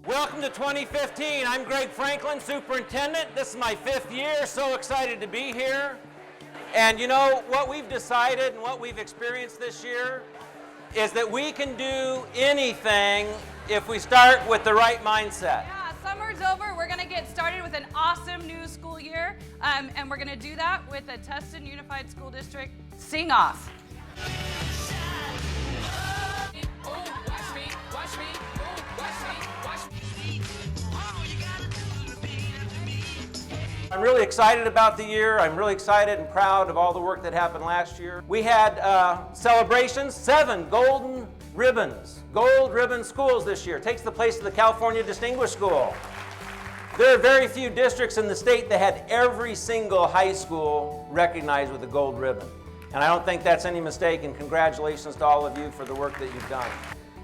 Welcome to 2015. I'm Greg Franklin, Superintendent. This is my 5th year. So excited to be here. And you know, what we've decided and what we've experienced this year is that we can do anything if we start with the right mindset. Yeah, summer's over. We're going to get started with an awesome new school year. And we're going to do that with the Tustin Unified School District Sing Off. I'm really excited about the year. I'm really excited and proud of all the work that happened last year. We had celebrations, 7 golden ribbons, gold ribbon schools this year. Takes the place of the California Distinguished School. There are very few districts in the state that had every single high school recognized with a gold ribbon. And I don't think that's any mistake, and congratulations to all of you for the work that you've done.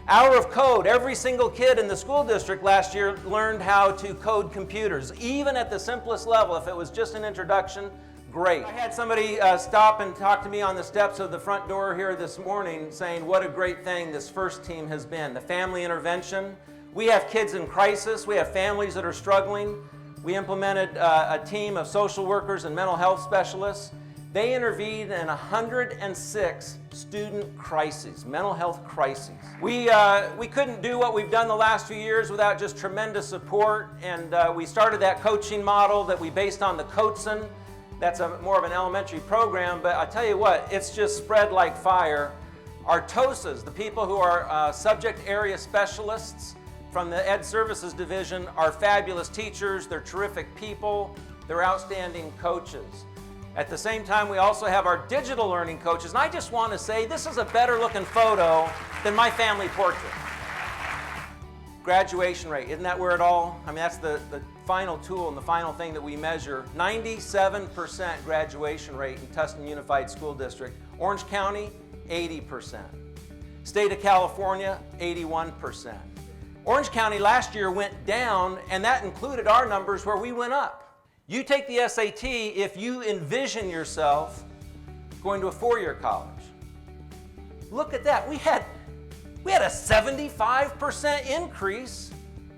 Hour of Code. Every single kid in the school district last year learned how to code computers, even at the simplest level. If it was just an introduction, great. I had somebody stop and talk to me on the steps of the front door here this morning saying what a great thing this first team has been. The family intervention. We have kids in crisis. We have families that are struggling. We implemented a team of social workers and mental health specialists. They intervened in 106 student crises, mental health crises. We couldn't do what we've done the last few years without just tremendous support, and we started that coaching model that we based on the Tustin. That's more of an elementary program, but I tell you what, it's just spread like fire. Our TOSAs, the people who are subject area specialists from the Ed Services Division, are fabulous teachers. They're terrific people. They're outstanding coaches. At the same time, we also have our digital learning coaches, and I just want to say this is a better looking photo than my family portrait. Graduation rate, isn't that where it all, I mean, that's the final tool and the final thing that we measure. 97% graduation rate in Tustin Unified School District. Orange County, 80%. State of California, 81%. Orange County last year went down, and that included our numbers where we went up. You take the SAT if you envision yourself going to a 4-year college. Look at that. We had a 75% increase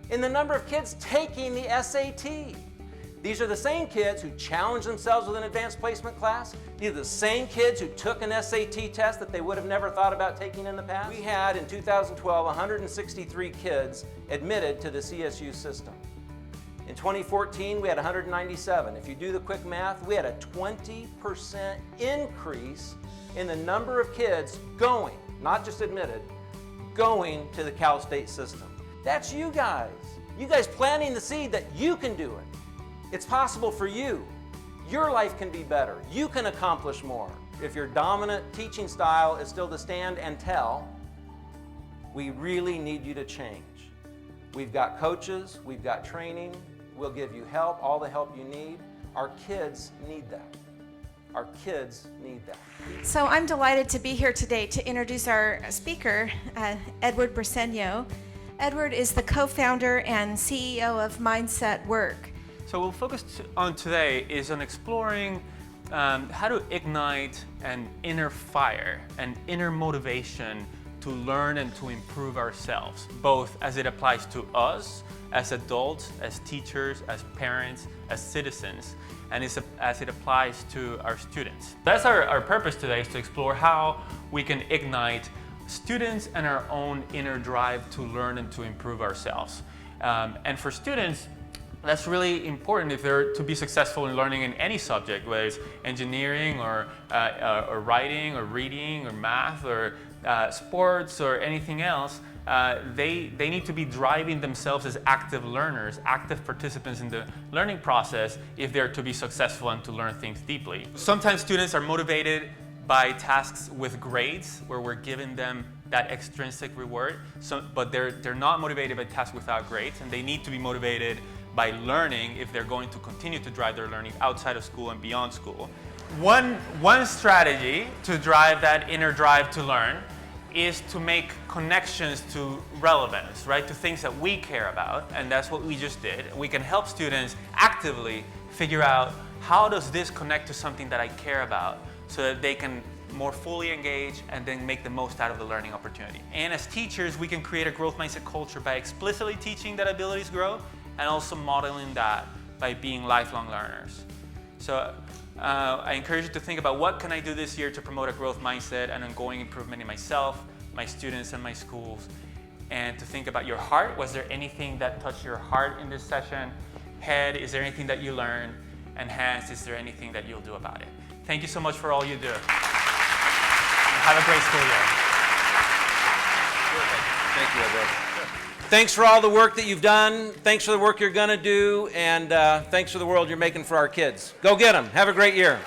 in the number of kids taking the SAT. These are the same kids who challenged themselves with an advanced placement class. These are the same kids who took an SAT test that they would have never thought about taking in the past. We had in 2012 163 kids admitted to the CSU system. In 2014, we had 197. If you do the quick math, we had a 20% increase in the number of kids going, not just admitted, going to the Cal State system. That's you guys. You guys planting the seed that you can do it. It's possible for you. Your life can be better. You can accomplish more. If your dominant teaching style is still to stand and tell, we really need you to change. We've got coaches, we've got training, we'll give you help, all the help you need. Our kids need that. Our kids need that. So I'm delighted to be here today to introduce our speaker, Edward Briseno. Edward is the co-founder and CEO of Mindset Work. So we'll focus on today is on exploring how to ignite an inner fire, an inner motivation to learn and to improve ourselves, both as it applies to us as adults, as teachers, as parents, as citizens, and as it applies to our students. That's our purpose today, is to explore how we can ignite students and our own inner drive to learn and to improve ourselves. And for students, that's really important if they're to be successful in learning in any subject, whether it's engineering or writing or reading or math or sports or anything else. They need to be driving themselves as active learners, active participants in the learning process if they're to be successful and to learn things deeply. Sometimes students are motivated by tasks with grades, where we're giving them that extrinsic reward, but they're not motivated by tasks without grades, and they need to be motivated by learning if they're going to continue to drive their learning outside of school and beyond school. One strategy to drive that inner drive to learn is to make connections to relevance, right? To things that we care about, and that's what we just did. We can help students actively figure out how does this connect to something that I care about, so that they can more fully engage, and then make the most out of the learning opportunity. And as teachers, we can create a growth mindset culture by explicitly teaching that abilities grow and also modeling that by being lifelong learners. So I encourage you to think about what can I do this year to promote a growth mindset and ongoing improvement in myself, my students, and my schools. And to think about your heart. Was there anything that touched your heart in this session? Head, is there anything that you learned? And hands, is there anything that you'll do about it? Thank you so much for all you do. And have a great school year. Thank you, Edward. Thanks for all the work that you've done. Thanks for the work you're going to do. And thanks for the world you're making for our kids. Go get them. Have a great year.